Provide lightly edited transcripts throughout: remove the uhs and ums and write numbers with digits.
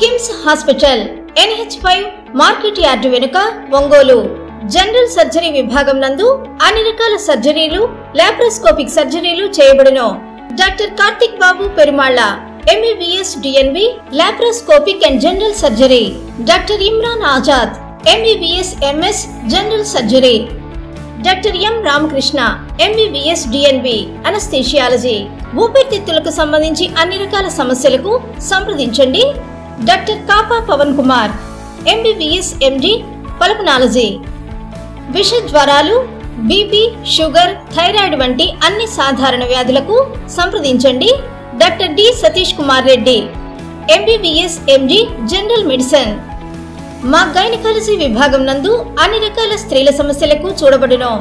KIMS hospital NH5 market yard వెనుక Ongole. General surgery విభాగం నందు అన్ని రకాల సర్జరీలు, లాప్రోస్కోపిక్ సర్జరీలు చేయబడును. Doctor Karthik Babu Perumalla MBBS DNB laparoscopic and general surgery. Doctor Imran Azad MBBS MS general surgery. Doctor M Ramakrishna MBBS DNB anaesthesiology. ఊపిరితిత్తులకు సంబంధించి అన్ని రకాల సమస్యలకు సంప్రదించండి. Doctor Kapa Pavan Kumar MBBS MD pulmonology. విష జ్వరాలు, బీపీ, షుగర్, థైరాయిడ్ వంటి అన్ని సాధారణ వ్యాధులకు సంప్రదించండి. Doctor D Satish Kumar Reddy MBBS MD general medicine. మా గైనకాలజీ విభాగం నందు అన్ని రకాల స్త్రీల సమస్యలకు చూడబడును.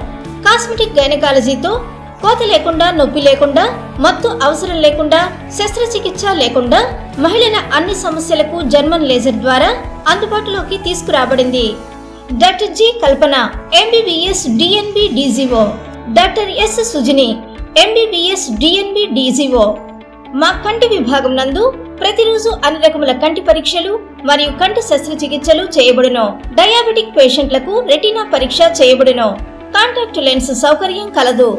కాస్మెటిక్ గైనకాలజీతో కోత లేకుండా, నొప్పి లేకుండా, మత్తు అవసరం లేకుండా, శస్త్రచికిత్స లేకుండా మహిళల అన్ని సమస్యలకు జర్మన్ లేజర్ ద్వారా అందుబాటులోకి తీసుకురాబడింది. డాక్టర్ జి కల్పన MBBS DNB DGO. Doctor yes Sujini MBBS DNB DGO. మా కంటి విభాగం నందు ప్రతిరోజు అన్ని రకముల కంటి పరీక్షలు మరియు కంటి శస్త్రచికిత్సలు చేయబడును. డయాబెటిక్ పేషెంట్లకు రెటీనా పరీక్ష చేయబడును. కాంటాక్ట్ లెన్స్ సౌకర్యం కలదు.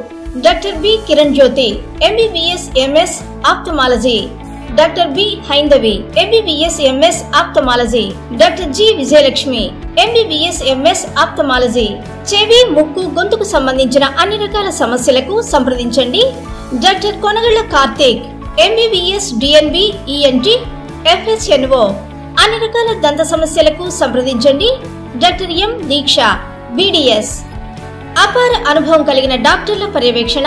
Doctor B Kiran Jyothi MBBS MS ophthalmology. Doctor B Haindavi MBBS MS ophthalmology. Doctor G Vijayalakshmi MBBS MS ophthalmology. చెవి, ముక్కు, గొంతుకు సంబంధించిన అన్ని రకాల సమస్యలకు సంప్రదించండి. Doctor Konagalla Karthik MBBS DNB ENT FHNO. అన్ని రకాల దంత సమస్యలకు సంప్రదించండి. Doctor M Deeksha BDS. అపార అనుభవం కలిగిన డాక్టర్ల పర్యవేక్షణ,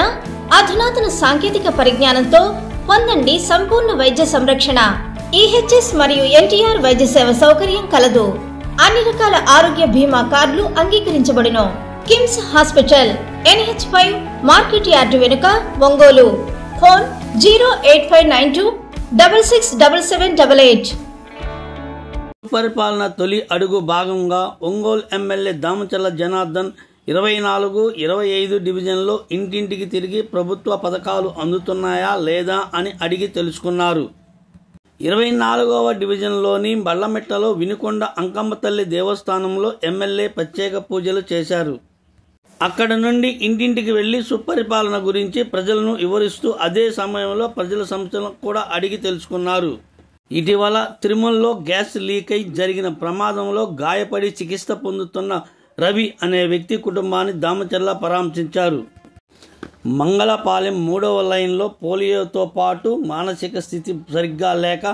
అధునాతన సాంకేతిక పరిజ్ఞానంతో పొందండి సంపూర్ణ వైద్య సంరక్షణ. EHS మరియు NTR వైద్య సేవ సౌకర్యం కలదు. అన్ని రకాల ఆరోగ్య బీమా కార్డులు అంగీకరించబడును. KIMS hospital NH5 market yard వెనుక ఒంగోలు. ఫోన్ 08592 667788. పరిపాలన తొలి అడుగు భాగంగా ఒంగోలు ఎమ్మెల్యే దామచర్ల జనార్దన్ 24, 25 డివిజన్లో ఇంటింటికి తిరిగి ప్రభుత్వ పథకాలు అందుతున్నాయా లేదా అని అడిగి తెలుసుకున్నారు. 24వ డివిజన్లోని బళ్లమెట్టలో వినుకొండ అంకమ్మ తల్లి దేవస్థానంలో ఎమ్మెల్యే ప్రత్యేక పూజలు చేశారు. అక్కడ నుండి ఇంటింటికి వెళ్లి సుపరిపాలన గురించి ప్రజలను వివరిస్తూ అదే సమయంలో ప్రజల సమస్యలను కూడా అడిగి తెలుసుకున్నారు. ఇటీవల తిరుమలలో గ్యాస్ లీక్ అయి జరిగిన ప్రమాదంలో గాయపడి చికిత్స పొందుతున్న రవి అనే వ్యక్తి కుటుంబాన్ని దామచర్ల పరామర్శించారు. మంగళపాలెం 3వ లైన్లో పోలియోతో పాటు మానసిక స్థితి సరిగ్గా లేక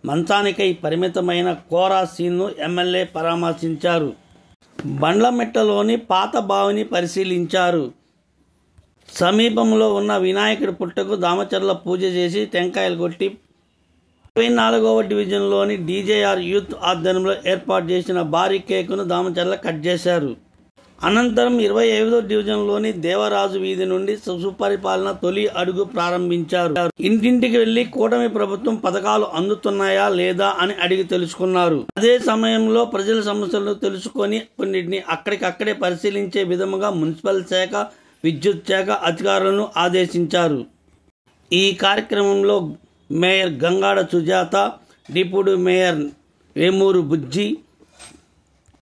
మంచానికై పరిమితమైన కోరా సీన్ను ఎమ్మెల్యే పరామర్శించారు. బండ్లమెట్టలోని పాత బావిని పరిశీలించారు. సమీపంలో ఉన్న వినాయకుడి పుట్టకు దామచర్ల పూజ చేసి టెంకాయలు కొట్టి 24వ డివిజన్లోని DJR యూత్ ఆధ్వర్యంలో ఏర్పాటు చేసిన భారీ కేకును దామచర్ల కట్ చేశారు. అనంతరం 25వ డివిజన్లోని దేవరాజు వీధి నుండి సుపరిపాలన తొలి అడుగు ప్రారంభించారు. ఇంటింటికి వెళ్లి కూటమి ప్రభుత్వం పథకాలు అందుతున్నాయా లేదా అని అడిగి తెలుసుకున్నారు. అదే సమయంలో ప్రజల సమస్యలను తెలుసుకొని కొన్నిటిని అక్కడికక్కడే పరిశీలించే విధముగా మున్సిపల్ శాఖ, విద్యుత్ శాఖ అధికారులను ఆదేశించారు. ఈ కార్యక్రమంలో mayor Gangada Sujatha, deputy mayor Vemuru Bujji,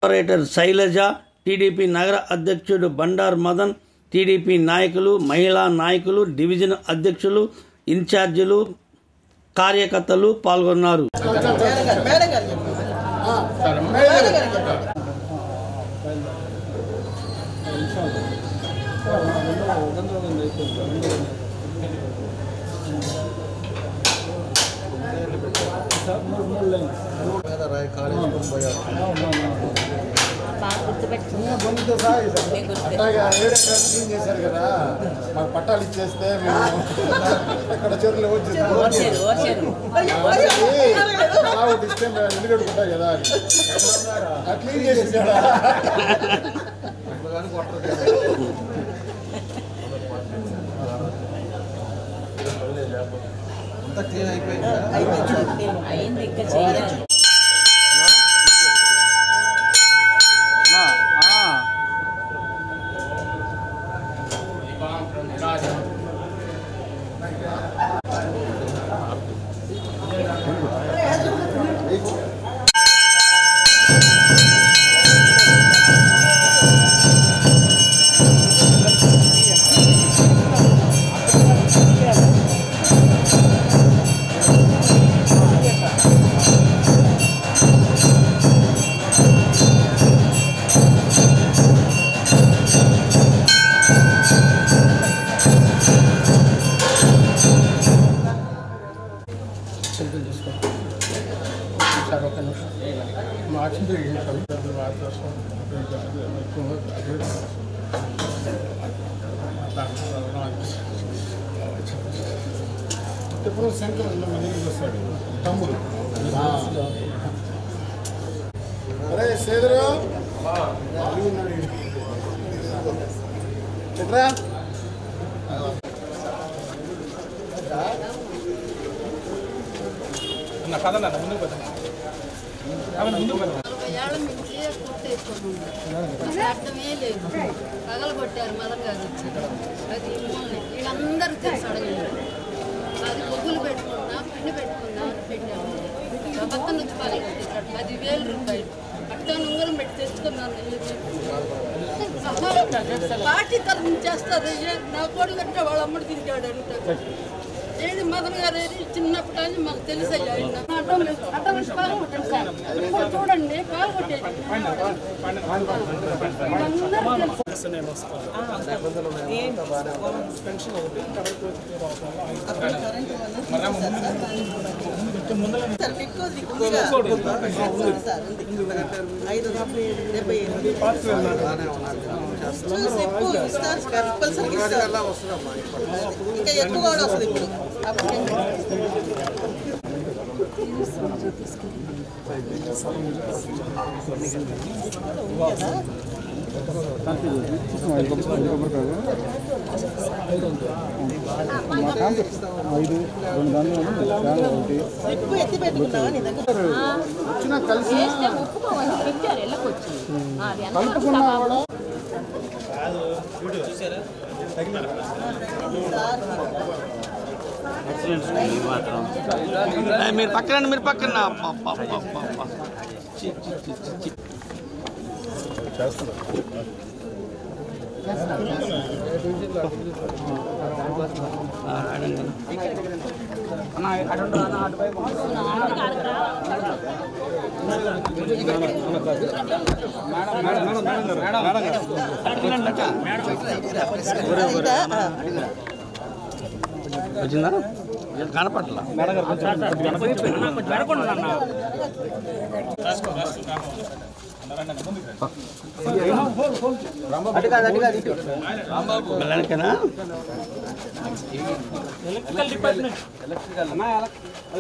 corporator Sailaja, TDP నగర అధ్యక్షుడు బండార్ మదన్, టీడీపీ నాయకులు, మహిళా నాయకులు, డివిజన్ అధ్యక్షులు, ఇన్ఛార్జీలు, కార్యకర్తలు పాల్గొన్నారు. చేశారు కదా, మాకు పట్టాలు ఇచ్చేస్తే మేము అక్కడ చెరువులు ఇస్తే ఇల్లు కట్టుకుంటాం కదా, క్లీన్ చేసి అంతా క్లీన్ అయిపోయింది. సార్ ఒక నిమిషం మార్చింది ఇప్పుడు శంకర్ వస్తాడు తమ్ముడు అరే సేదరు ఎట్రా అర్థమే లేదు పగలు కొట్టారు మదం గారు వచ్చి అది వీళ్ళందరూ తెలిసి అడగలేదు అది బొగ్గులు పెట్టుకున్నా పిండి పెట్టుకున్నా పెట్టాము ఆ పక్కన నుంచి పని 10,000 రూపాయలు అట్టా ఉంగరం పెట్టి తెచ్చుకున్నాను పార్టీ తరఫున చేస్తారు నా కోడి కట్టే వాళ్ళ అమ్మడు తిరిగాడు అంటారు ఏది మదన్ గారు చిన్నప్పుడు అని మాకు తెలిసయ్యా చూడండి కాలు కొట్టేది ఇంకా ఎక్కువ కూడా వస్తుంది ఇప్పుడు ఎక్కువ ఎత్తి పెట్టుకుంటావా నీ దగ్గర వచ్చినా కలిసి మీరు పక్కన వచ్చిందా కనపట్ల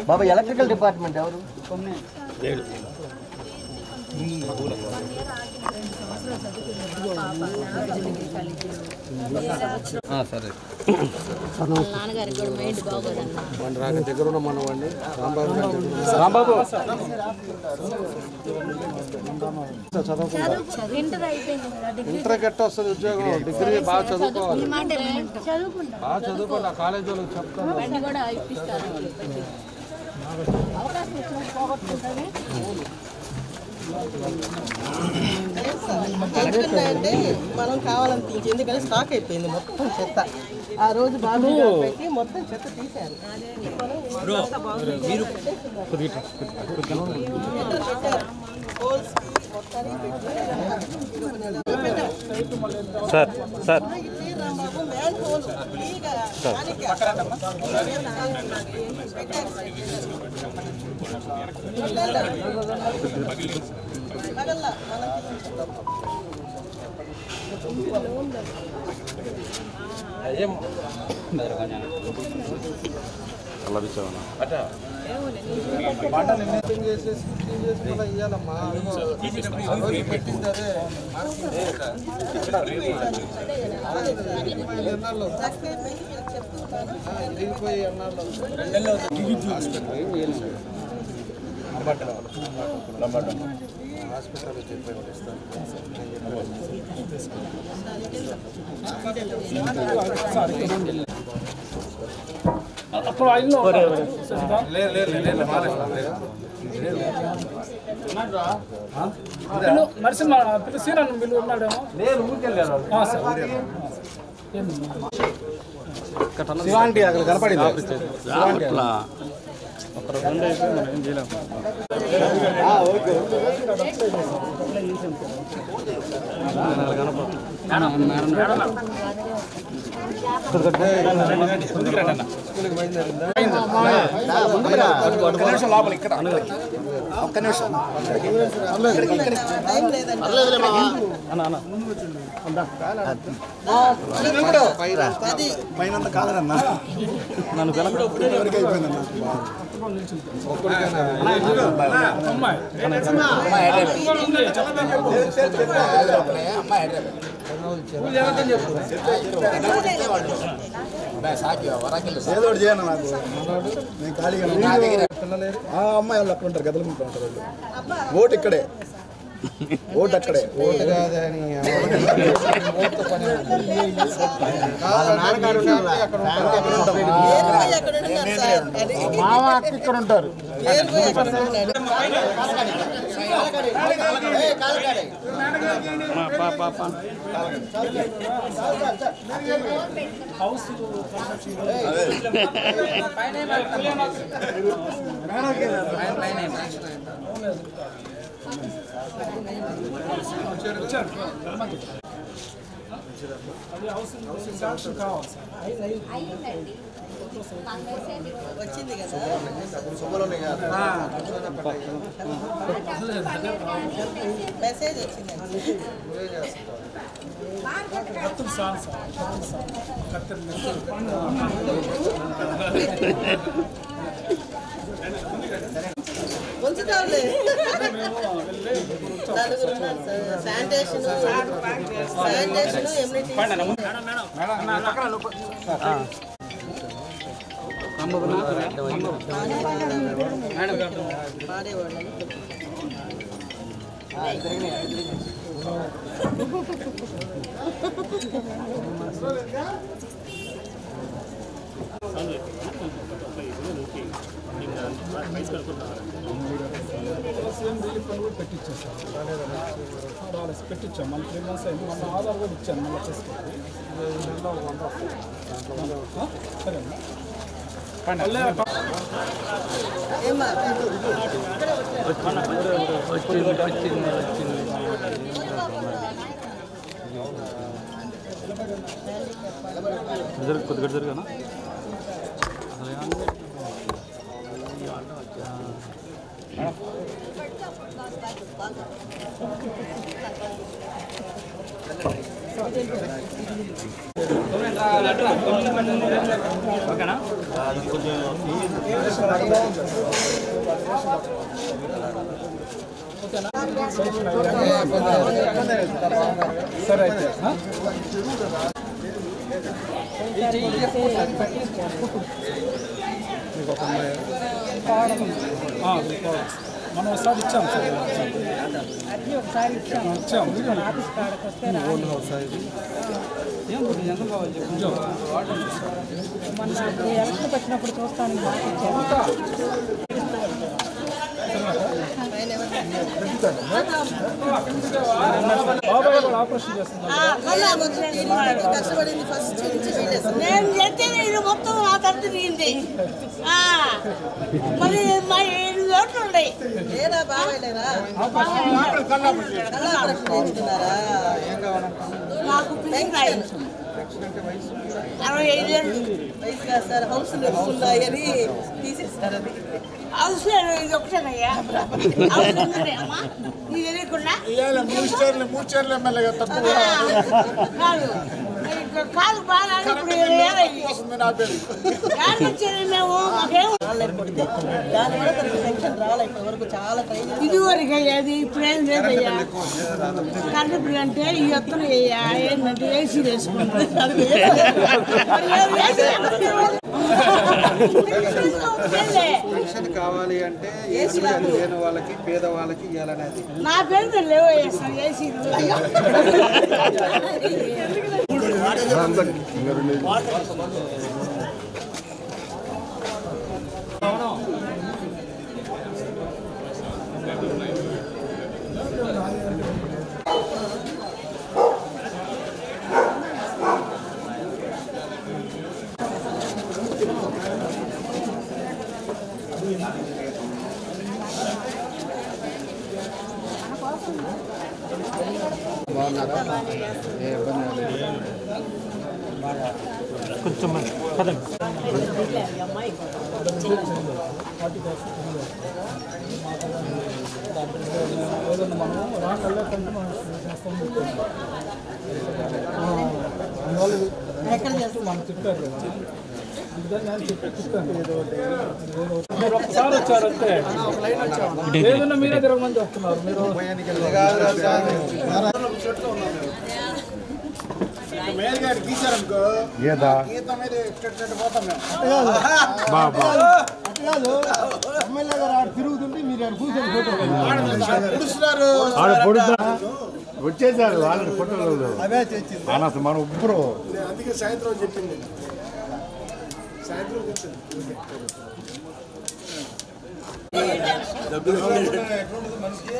బాబా ఎలక్ట్రికల్ డిపార్ట్మెంట్ ఎవరు సరే నాన్నగారికి కూడా మైండ్ బాగోదన్న రాక దగ్గర ఉన్న మన వాడిని రాంబాబు ఇంటర్ గట్ట వస్తుంది ఉద్యోగం డిగ్రీ బాగా చదువుకోవాలి బాగా చదువుకోవాలి కాలేజ్ వాళ్ళకి చెప్తాను కూడా ఇప్పిస్తారు అంటే మనం కావాలని తీసి ఎందుకంటే స్టాక్ అయిపోయింది మొత్తం చెత్త ఆ రోజు బాబు పెట్టి మొత్తం చెత్త తీశారు సార్ సార్ నరసింహ పిల్లి సీనన్ వీళ్ళు ఉన్నాడేమో శివాంటి అక్కడ కనపడింది లోపల ఇక్కడ ఒక్క నిమిషం పైన కాదన్నా నన్ను వరకు అయిపోయిందన్నా ఏదో చేయను నాకు నేను ఖాళీగా అమ్మాయి వాళ్ళు అక్కడ ఉంటారు గదలముంటూ ఉంటారు ఓటు ఇక్కడే ఓటు అక్కడే ఓటు కాదని మామ అక్క ఇక్కడ ఉంటారు వచ్చింది కదా మెసేజ్ వచ్చింది ఉంచుతాంలే నలుగురు ఉన్నారు సార్ శానిటేషన్ ఎమ్యూనిటీ పెట్టించాం మళ్ళీ 3 months అయింది మొన్న ఆధార్ కూడా ఇచ్చాను మళ్ళీ చేసుకోవాలి సరేనా కొద్దిగా జరగనా ఓకేనా సరే అయితే మనం ఒకసారి ఇచ్చాం సార్ ఓన్ హౌస్ ఎంత కావాలి ఎలక్ట్రిక్ వచ్చినప్పుడు చూస్తాను బాబాయ్ కూడా ఆపరేషన్ కష్టపడింది ఫస్ట్ నేను చెప్తే ఇది మొత్తం నా తరఫు తిరిగింది మరి మా 7 ఓట్లు ఉన్నాయి లేదా బాబాయ్ లేరా చేయించుకున్నారా నాకు పెన్షన్ 65 ఏళ్ళు వయసు కాదు సార్ హౌస్ ఉన్నాయని తీసేస్తారు అది హౌస్ ఇది ఒకటేనయ్యా హౌస్ ఉందమ్మా నీకు తెలియకుండా మూడు చీరలు ఎమ్మెల్యేగా తక్కువ కాదు బాగా దానివల్ల పెన్షన్ రాలే ఇప్పటి వరకు చాలా ట్రై ఇదివరకు అయ్యాది ఇప్పుడేం లేదయ్యా కరెంట్ అంటే ఈ ఎత్తున ఏంటంటే ఏసీ వేసుకుంటారు పెన్షన్ కావాలి అంటే ఏసీ లేని వాళ్ళకి పేద వాళ్ళకి ఇవ్వాలనేది నా పేరు లేవు సార్ ఏసీ కొంచెం 40% ఏదన్నా మనం రాంగ్ వెళ్ళకంటే మనం చేస్తాం అందువల్ల మనం చెప్పారు కదా అందుకని నేను చెప్పాను మీరు ఒక్కసారి వచ్చారంటే ఏదన్నా మీరే తిరగమని చెప్తున్నారు మీరు మేలుగాడు గీశారనుకో గీత మీద పోతాం ఎమ్మెల్యే గారు ఆడ తిరుగుతుంటే మీరు ఆడ కూర్చొని వచ్చేసారు వాళ్ళని ఫోటోలు అవే తెచ్చింది మన ఉబ్బరు అందుకే సాయంత్రం చెప్పింది సాయంత్రం మనిషికి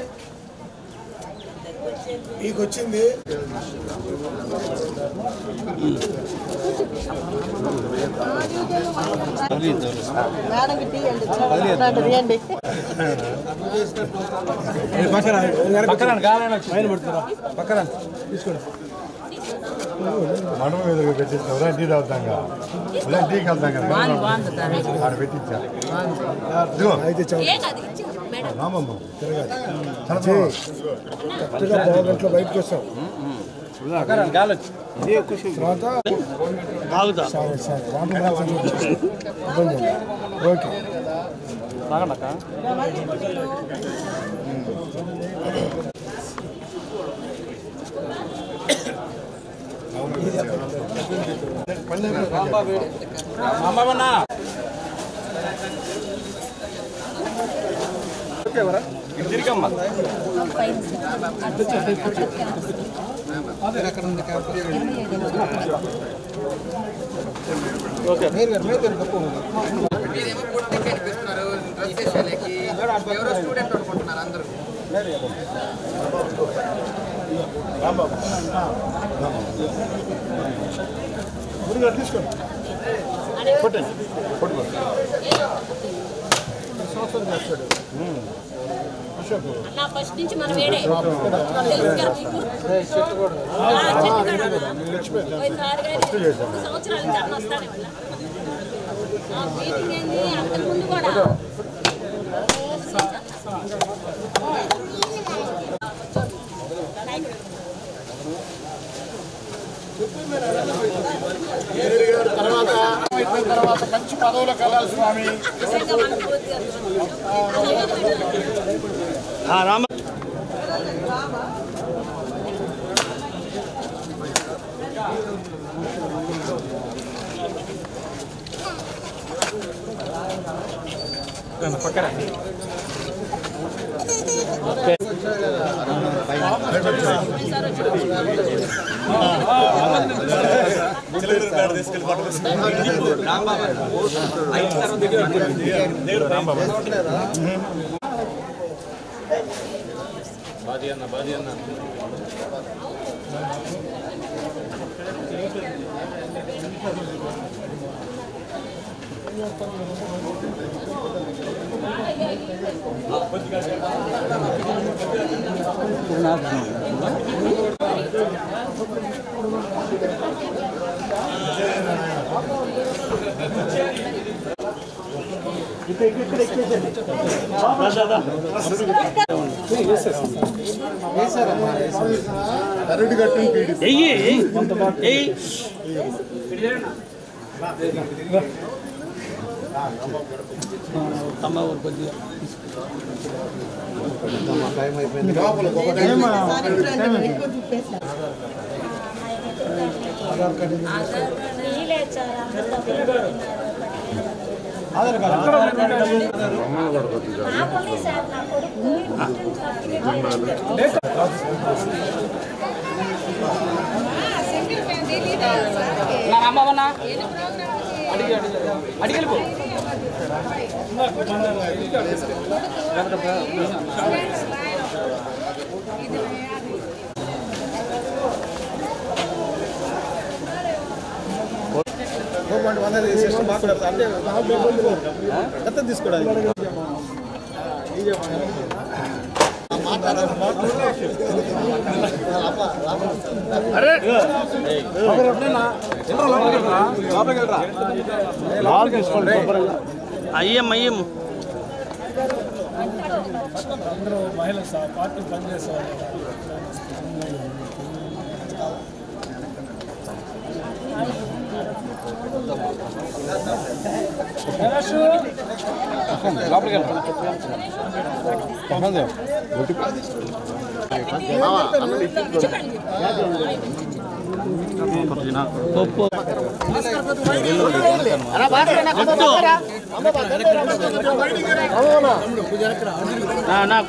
మీకు వచ్చింది మనం ఎదురుగా పెట్టిస్తారా టీ తాగుతాం కదా టీకి వెళ్తాం కదా ఆడ పెట్టించారు రామమ్మ కరెక్ట్గా బాగంట్లో బయటకు వస్తాం ఓకే స్టూడెంట్ అనుకుంటున్నారు అందరూ తీసుకోండి ఫస్ట్ నుంచి మన వేడే సంవత్సరాల నుంచి అన్న వస్తానే వల్ల మీటింగ్ ఏంది అంతకుముందు కూడా తర్వాత మంచి పదవులకు వెళ్ళాలి స్వామి రామ పక్కన బాది అన్న అడిగెళ్ళిపో సిస్టమ్ మాట్లాడతా అంటే ఎంత తీసుకోవడానికి అయ్యం అందరూ మహిళలు పార్టీ పనిచేసేవాళ్ళు.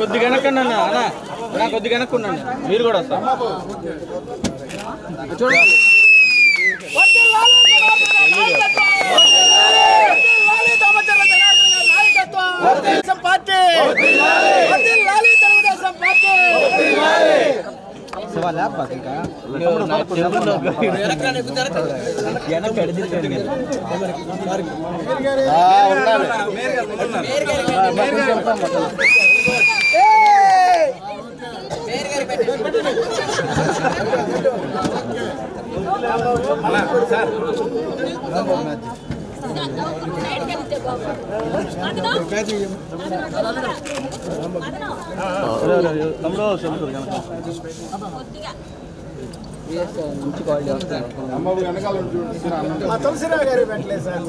కొద్దిగా వెనక్కండి అన్న, కొద్దిగా వెనక్కుండండి, మీరు కూడా వస్తారు. చూడండి తులసిరావు గారు పెట్టలేదు సార్.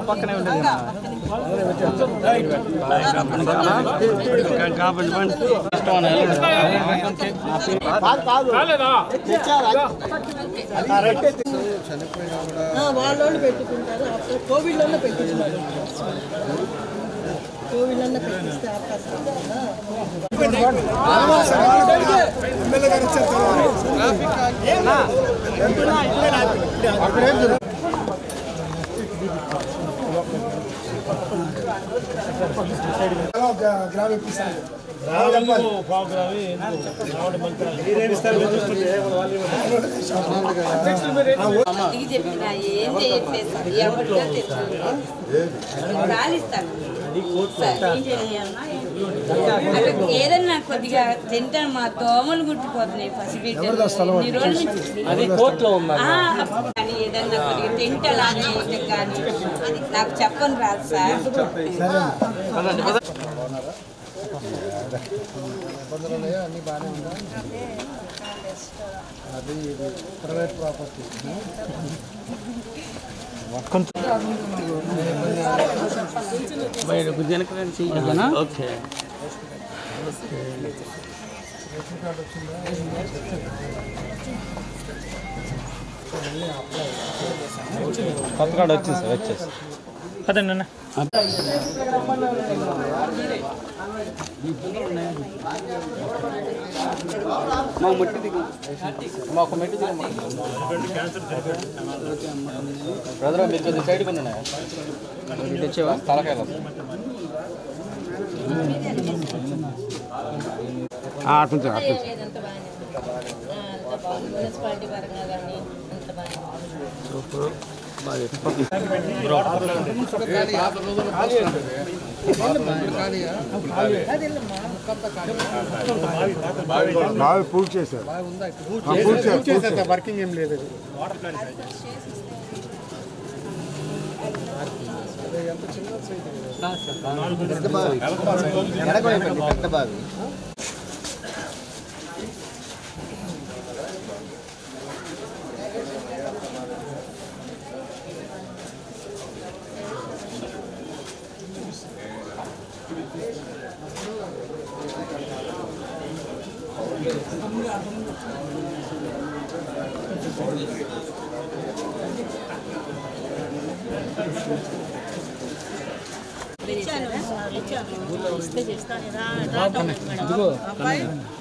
పక్కనే ఉండేది వాళ్ళు పెట్టుకుంటారు. కోవిడ్లోనే పెట్టించున్నారు. కోవిడ్లోనే పెట్టిస్తే ఏదన్నా కొద్దిగా తింటాను, మా దోమలు గుట్టిపోతున్నాయి అది కోర్టులో ఉంది. కానీ ఏదన్నా కొద్దిగా తింటాలని కానీ నాకు చెప్పని రాదు సార్. అన్ని బాగానే ఉందా? అది ప్రైవేట్ ప్రాపర్టీ. ఓకే కొత్త కార్డు వచ్చింది సార్, వచ్చేసి అదండి అన్న. మాకు మెట్టి బ్రదర్ మీరు కొద్దిగా సైడ్కి ఉన్నాయా తెచ్చేవా తలకాయలు మున్సిపాలిటీ పరంగా కానీ అంత బాగా పూర్తి చేశారు. వర్కింగ్ ఏం లేదు. పెద్ద బావి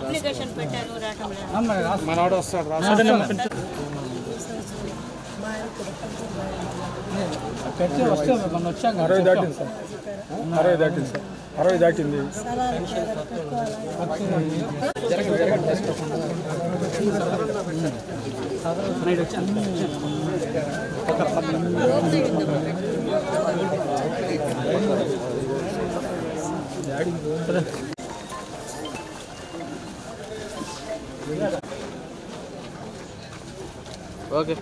అప్లికేషన్ పెట్టాను రావటం మనవాడు వస్తాడు. వస్తే మొన్న వచ్చాక 60 దాటింది సార్. 60 దాటింది సార్. 60 దాటింది. ఓకే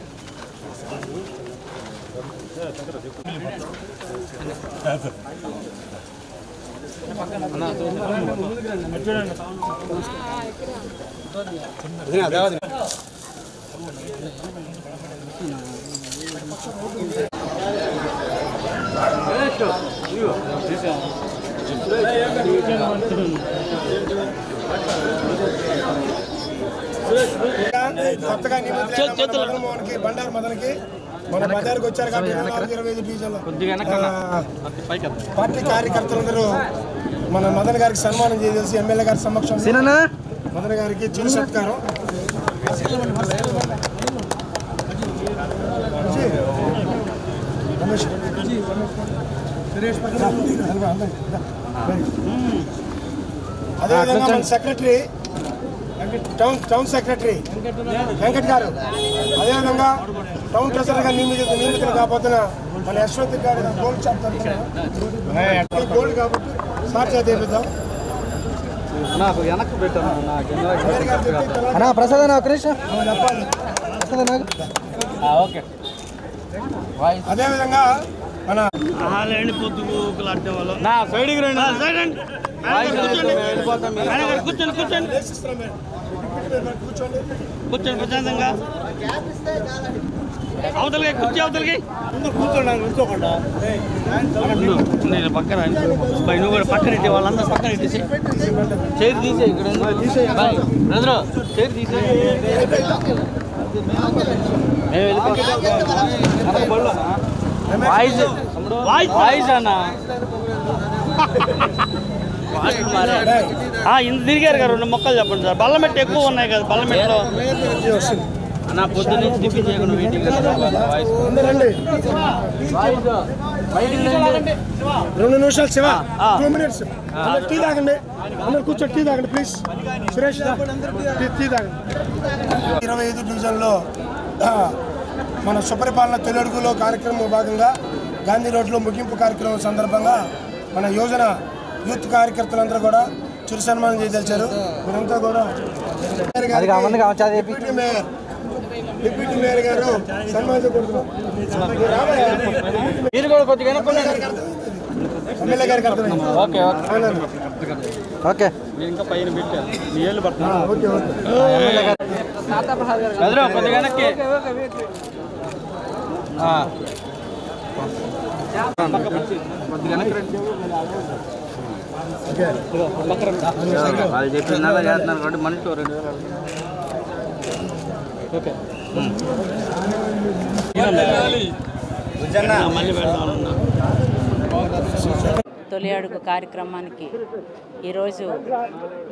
కొత్తగా జగన్మోహన్కి బండారు మదన్కి మన బజార్కి వచ్చారు కాబట్టి 24-25 డివిజన్లో పార్టీ కార్యకర్తలందరూ మన మదన్ గారికి సన్మానం చేసి ఎమ్మెల్యే గారి సమక్షంలో మదన్ గారికి చిరు సత్కారం. అదేవిధంగా మన సెక్రటరీ టౌన్ సెక్రటరీ వెంకట్ గారు, అదేవిధంగా టౌన్ ట్రెజరర్గా నియమితులు కాబోతున్న మన యశ్వంత్ గారు గోల్డ్ షాప్ గోల్డ్ కాబట్టి సార్ చేత వేపిద్దాం. ప్రసాద్ ఒక నిమిషం అదేవిధంగా మన కూర్చోండి ప్రశాంతంగా. అవతలకి కూర్చో, అవతలకి నేను పక్కన నువ్వు కూడా పక్కన ఇట్టే, వాళ్ళందరూ పక్కన ఇట్టేసి చేతి తీసే ఇక్కడ చేతి తీసే వాయిస్ అన్నా ఇంత తిరిగారు కదా, 2 మొక్కలు చెప్పండి సార్. బల్లమెట్టు ఎక్కువ ఉన్నాయి కదా, బల్లమెట్లో నా పొద్దు నుంచి టిఫిన్ చేయకుండా వెయిటింగ్. 2 నిమిషాలు శివ, 2 minutes టీ తాగండి, అందరు కూర్చొని టీ తాగండి ప్లీజ్. సురేష్ టీ తాగండి. 25 డివిజన్లో మన సుపరిపాలన తొలడుగులో కార్యక్రమం భాగంగా గాంధీ రోడ్లో ముగింపు కార్యక్రమం సందర్భంగా మన యోజన యూత్ కార్యకర్తలందరూ కూడా చిరు సన్మానం చేయదలిచారు. మీరంతా కూడా డిప్యూటీ మేయర్ గారు సన్మానించకూడదు. ఎమ్మెల్యే గారికి అర్థమైంది. ఓకే ఇంకా పైన పెట్టారు మీ ఏళ్ళు పడుతున్నారు. కొద్దిగా వెనక్కి వాళ్ళు చెప్పిన చేస్తున్నారు కాబట్టి మనిషి 2000. ఓకే మళ్ళీ పెడదామన్నా. తొలి అడుగు కార్యక్రమానికి ఈరోజు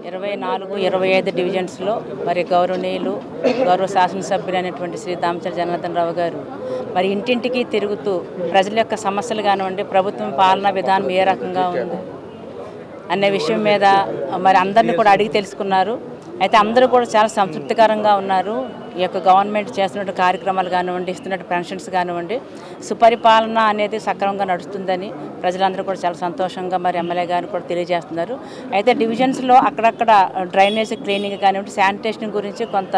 24-25 డివిజన్స్లో మరి గౌరవ శాసనసభ్యులైనటువంటి శ్రీ దామచల జనార్దన్ రావు గారు మరి ఇంటింటికి తిరుగుతూ ప్రజల యొక్క సమస్యలు కానివ్వండి, ప్రభుత్వం పాలనా విధానం ఏ రకంగా ఉంది అనే విషయం మీద మరి అందరినీ కూడా అడిగి తెలుసుకున్నారు. అయితే అందరూ కూడా చాలా సంతృప్తికరంగా ఉన్నారు. ఈ యొక్క గవర్నమెంట్ చేస్తున్న కార్యక్రమాలు కానివ్వండి, ఇస్తున్న పెన్షన్స్ కానివ్వండి, సుపరిపాలన అనేది సక్రమంగా నడుస్తుందని ప్రజలందరూ కూడా చాలా సంతోషంగా మరి ఎమ్మెల్యే గారు కూడా తెలియజేస్తున్నారు. అయితే డివిజన్స్లో అక్కడక్కడ డ్రైనేజ్ క్లీనింగ్ కానివ్వండి, శానిటేషన్ గురించి కొంత,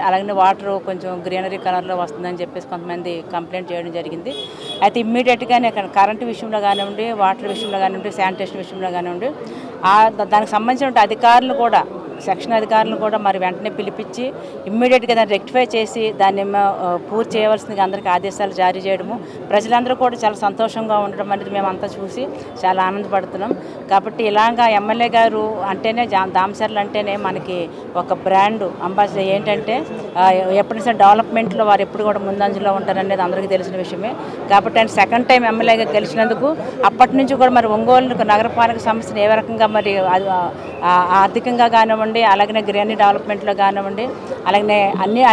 అలాగే వాటర్ కొంచెం గ్రీనరీ కలర్లో వస్తుందని చెప్పేసి కొంతమంది కంప్లైంట్ చేయడం జరిగింది. అయితే ఇమ్మీడియట్గానే కరెంటు విషయంలో కానివ్వండి, వాటర్ విషయంలో కానివ్వండి, శానిటేషన్ విషయంలో కానివ్వండి, దానికి సంబంధించిన అధికారులు కూడా, సెక్షన్ అధికారులను కూడా మరి వెంటనే పిలిపించి ఇమ్మీడియట్గా దాన్ని రెక్టిఫై చేసి దాన్ని పూర్తి చేయవలసిందిగా అందరికీ ఆదేశాలు జారీ చేయడము, ప్రజలందరూ కూడా చాలా సంతోషంగా ఉండడం అనేది మేమంతా చూసి చాలా ఆనందపడుతున్నాం. కాబట్టి ఇలాగా ఎమ్మెల్యే గారు అంటేనే, దామచర్ల అంటేనే మనకి ఒక బ్రాండ్ అంబాసిడర్. ఏంటంటే ఎప్పటి డెవలప్మెంట్లో వారు ఎప్పుడు కూడా ముందంజలో ఉంటారనేది అందరికీ తెలిసిన విషయమే. కాబట్టి ఆయన సెకండ్ టైం ఎమ్మెల్యేగా గెలిచినందుకు అప్పటి నుంచి కూడా మరి ఒంగోలు నగరపాలక సంస్థను ఏ రకంగా మరి ఆర్థికంగా కానివ్వండి, అలాగనే గ్రీనరీ డెవలప్మెంట్లో కానివ్వండి, అలాగనే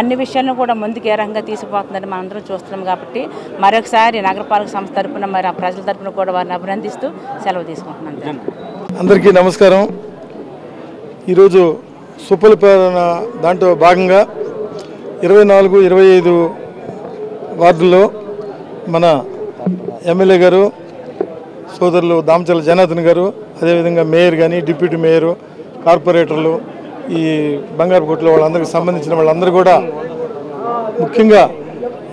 అన్ని విషయాలను కూడా ముందుకు ఏ రకంగా తీసుకుపోతుందని మనందరం చూస్తున్నాం. కాబట్టి మరొకసారి నగరపాలక సంస్థ తరఫున మరి ఆ ప్రజల తరఫున కూడా వారిని అభినందిస్తూ సెలవు తీసుకుంటున్నాను. అందరికీ నమస్కారం. ఈరోజు సుపరిపాలన దాంట్లో భాగంగా 24-25 వార్డుల్లో మన ఎమ్మెల్యే గారు సోదరులు దామచల జనార్దన్ గారు, అదేవిధంగా మేయర్ కానీ, డిప్యూటీ మేయరు, కార్పొరేటర్లు, ఈ బంగారు కొట్ల వాళ్ళందరికీ సంబంధించిన వాళ్ళందరూ కూడా ముఖ్యంగా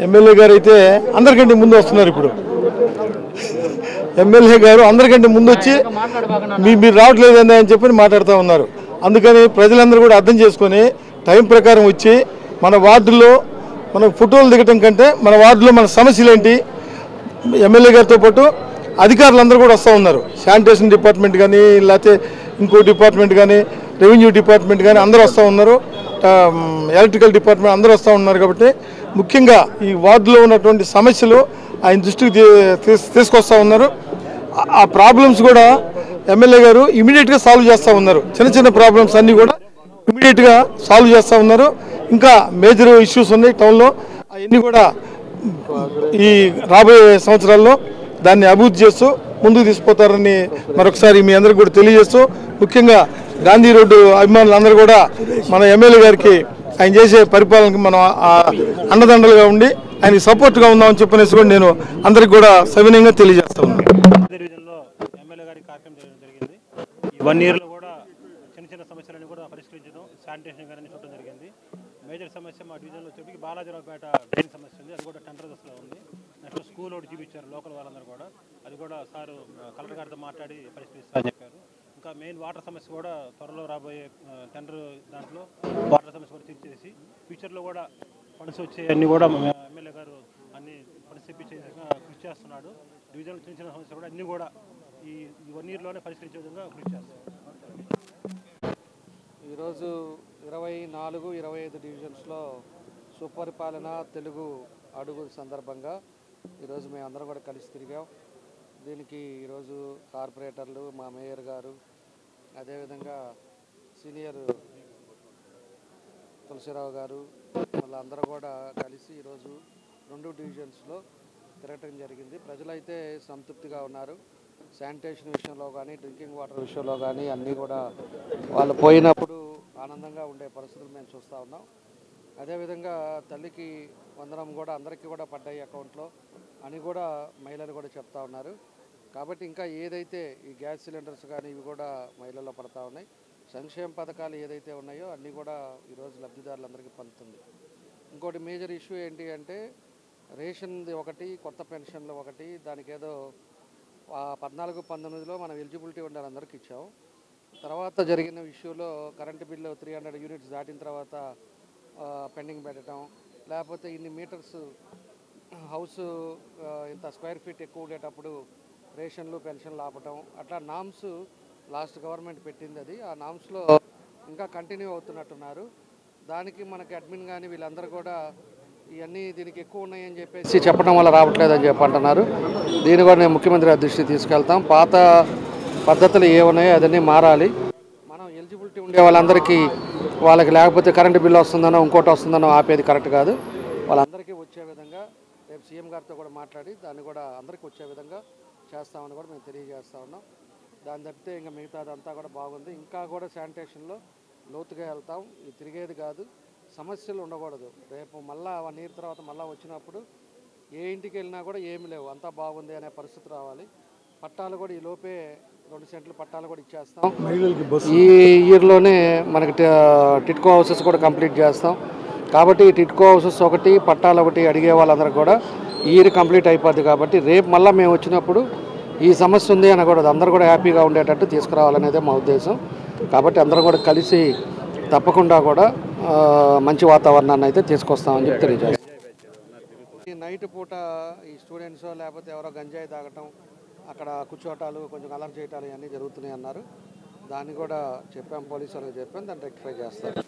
ఎమ్మెల్యే గారు అయితే అందరికంటే ముందు వస్తున్నారు. ఇప్పుడు ఎమ్మెల్యే గారు అందరికంటే ముందు వచ్చి మీరు రావట్లేదని అని చెప్పి మాట్లాడుతూ ఉన్నారు. అందుకని ప్రజలందరూ కూడా అర్థం చేసుకొని టైం ప్రకారం వచ్చి మన వార్డుల్లో మన ఫోటోలు దిగటం కంటే మన వార్డులో మన సమస్యలు ఏంటి ఎమ్మెల్యే గారితో పాటు అధికారులందరూ కూడా వస్తూ ఉన్నారు. శానిటేషన్ డిపార్ట్మెంట్ కానీ లేకపోతే ఇంకో డిపార్ట్మెంట్ కానీ రెవెన్యూ డిపార్ట్మెంట్ కానీ అందరూ వస్తూ ఉన్నారు. ఎలక్ట్రికల్ డిపార్ట్మెంట్ అందరూ వస్తూ ఉన్నారు. కాబట్టి ముఖ్యంగా ఈ వార్డులో ఉన్నటువంటి సమస్యలు ఆయన దృష్టికి తీసుకొస్తూ ఉన్నారు. ఆ ప్రాబ్లమ్స్ కూడా ఎమ్మెల్యే గారు ఇమీడియట్గా సాల్వ్ చేస్తూ ఉన్నారు. చిన్న చిన్న ప్రాబ్లమ్స్ అన్నీ కూడా ఇమీడియట్గా సాల్వ్ చేస్తూ ఉన్నారు. ఇంకా మేజర్ ఇష్యూస్ ఉన్నాయి టౌన్లో, అవన్నీ కూడా ఈ రాబోయే సంవత్సరాల్లో దాన్ని అభివృద్ధి చేస్తూ ముందుకు తీసుకుపోతారని మరొకసారి మీ అందరికీ కూడా తెలియజేస్తూ, ముఖ్యంగా గాంధీ రోడ్డు అభిమానులందరూ కూడా మన ఎమ్మెల్యే గారికి ఆయన చేసే పరిపాలనకి మనం అండదండలుగా ఉండి ఆయనకి సపోర్ట్గా ఉందామని చెప్పనేసి కూడా నేను అందరికి కూడా సవినయంగా తెలియజేస్తా ఉన్నాను. ఎమ్మెల్యే గారి కార్యక్రమం జరిగింది. ఈ 1 yearలో కూడా చిన్న చిన్న సమస్యలను కూడా పరిష్కరించడం, శానిటేషన్ గారిని చూడడం జరిగింది. మేజర్ సమస్య మా డివిజన్లో వచ్చేప్పటికి బాలాజీరావుపేట డ్రైన్ సమస్య ఉంది. అది కూడా టెండర్ దశలో ఉంది. నెక్స్ట్ స్కూల్ ఒకటి చూపించారు లోకల్ వాళ్ళందరూ కూడా. అది కూడా సారు కలెక్టర్ గారితో మాట్లాడి పరిష్కరిస్తారని చెప్పారు. ఇంకా మెయిన్ వాటర్ సమస్య కూడా త్వరలో రాబోయే టెండర్ దాంట్లో వాటర్ సమస్య కూడా తీర్చేసి ఫ్యూచర్లో కూడా ఫండ్స్ వచ్చే అన్ని కూడా ఎమ్మెల్యే గారు అన్ని ఫండ్స్ తెప్పించే విధంగా కృషి చేస్తున్నాడు. డివిజన్లో చిన్న చిన్న సమస్యలు కూడా అన్నీ కూడా ఈ 1 yearలోనే పరిష్కరించే విధంగా కృషి చేస్తాడు. ఈరోజు 24, 25 డివిజన్స్లో సుపరిపాలన తెలుగు అడుగు సందర్భంగా ఈరోజు మేము అందరం కూడా కలిసి తిరిగాం. దీనికి ఈరోజు కార్పొరేటర్లు, మా మేయర్ గారు, అదేవిధంగా సీనియర్ తులసిరావు గారు వాళ్ళందరూ కూడా కలిసి ఈరోజు 2 డివిజన్స్లో తిరగటం జరిగింది. ప్రజలైతే సంతృప్తిగా ఉన్నారు. శానిటేషన్ విషయంలో కానీ, డ్రింకింగ్ వాటర్ విషయంలో కానీ అన్నీ కూడా వాళ్ళు పోయినప్పుడు ఆనందంగా ఉండే పరిస్థితులు మేము చూస్తూ ఉన్నాం. అదేవిధంగా తల్లికి వందనం కూడా అందరికీ కూడా పడ్డాయి అకౌంట్లో అని కూడా మహిళలు కూడా చెప్తా ఉన్నారు. కాబట్టి ఇంకా ఏదైతే ఈ గ్యాస్ సిలిండర్స్ కానీ ఇవి కూడా మహిళల్లో పడతా ఉన్నాయి. సంక్షేమ పథకాలు ఏదైతే ఉన్నాయో అన్నీ కూడా ఈరోజు లబ్ధిదారులందరికీ పొందుతుంది. ఇంకోటి మేజర్ ఇష్యూ ఏంటి అంటే రేషన్ది ఒకటి, కొత్త పెన్షన్లు ఒకటి. దానికి ఏదో 14-19లో మనం ఎలిజిబిలిటీ ఉండాలి అందరికి ఇచ్చాం. తర్వాత జరిగిన ఇష్యూలో కరెంటు బిల్లు 300 యూనిట్స్ దాటిన తర్వాత పెండింగ్ పెట్టడం, లేకపోతే ఇన్ని మీటర్స్ హౌస్ ఇంత స్క్వేర్ ఫీట్ ఎక్కువ ఉండేటప్పుడు రేషన్లు పెన్షన్లు ఆపటం, అట్లా నామ్స్ లాస్ట్ గవర్నమెంట్ పెట్టింది. అది ఆ నామ్స్లో ఇంకా కంటిన్యూ అవుతున్నట్టున్నారు. దానికి మనకి అడ్మిన్ కానీ వీళ్ళందరూ కూడా ఇవన్నీ దీనికి ఎక్కువ ఉన్నాయని చెప్పేసి చెప్పడం వల్ల రావట్లేదని చెప్పి అంటున్నారు. దీన్ని కూడా నేను ముఖ్యమంత్రి దృష్టికి తీసుకెళ్తాం. పాత పద్ధతులు ఏమున్నాయో అదన్నీ మారాలి. మనం ఎలిజిబిలిటీ ఉండే వాళ్ళందరికీ వాళ్ళకి లేకపోతే కరెంటు బిల్లు వస్తుందనో ఇంకోటి వస్తుందనో ఆపేది కరెక్ట్ కాదు. వాళ్ళందరికీ వచ్చే విధంగా రేపు సీఎం గారితో కూడా మాట్లాడి దాన్ని కూడా అందరికీ వచ్చే విధంగా చేస్తామని కూడా మేము తెలియజేస్తా ఉన్నాం. దాన్ని తప్పితే ఇంకా మిగతాదంతా కూడా బాగుంది. ఇంకా కూడా శానిటేషన్లో లోతుగా వెళ్తాం. ఇది తిరిగేది కాదు, సమస్యలు ఉండకూడదు. రేపు మళ్ళీ 1 year తర్వాత మళ్ళీ వచ్చినప్పుడు ఏ ఇంటికి వెళ్ళినా కూడా ఏమి లేవు, అంతా బాగుంది అనే పరిస్థితి రావాలి. పట్టాలు కూడా ఈ లోపే 2 సెంట్లు పట్టాలు కూడా ఇచ్చేస్తాం. ఈ ఇయర్లోనే మనకి టిట్కో హౌసెస్ కూడా కంప్లీట్ చేస్తాం. కాబట్టి టిట్కో హౌసెస్ ఒకటి, పట్టాలు ఒకటి అడిగే వాళ్ళందరూ కూడా ఈ ఇయర్ కంప్లీట్ అయిపోద్ది. కాబట్టి రేపు మళ్ళీ మేము వచ్చినప్పుడు ఈ సమస్య ఉంది అనకూడదు, అందరూ కూడా హ్యాపీగా ఉండేటట్టు తీసుకురావాలనేదే మా ఉద్దేశం. కాబట్టి అందరం కూడా కలిసి తప్పకుండా కూడా మంచి వాతావరణాన్ని అయితే తీసుకొస్తామని చెప్పి తెలియజేస్తాం. ఈ నైట్ పూట ఈ స్టూడెంట్స్ లేకపోతే ఎవరో గంజాయి తాగటం, అక్కడ కూర్చోటాలు, కొంచెం అలర్ట్ చేయటాలు ఇవన్నీ జరుగుతున్నాయి అన్నారు. దాన్ని కూడా చెప్పాం, పోలీసు వాళ్ళకి చెప్పాం, దాన్ని రెక్టిఫై చేస్తారు.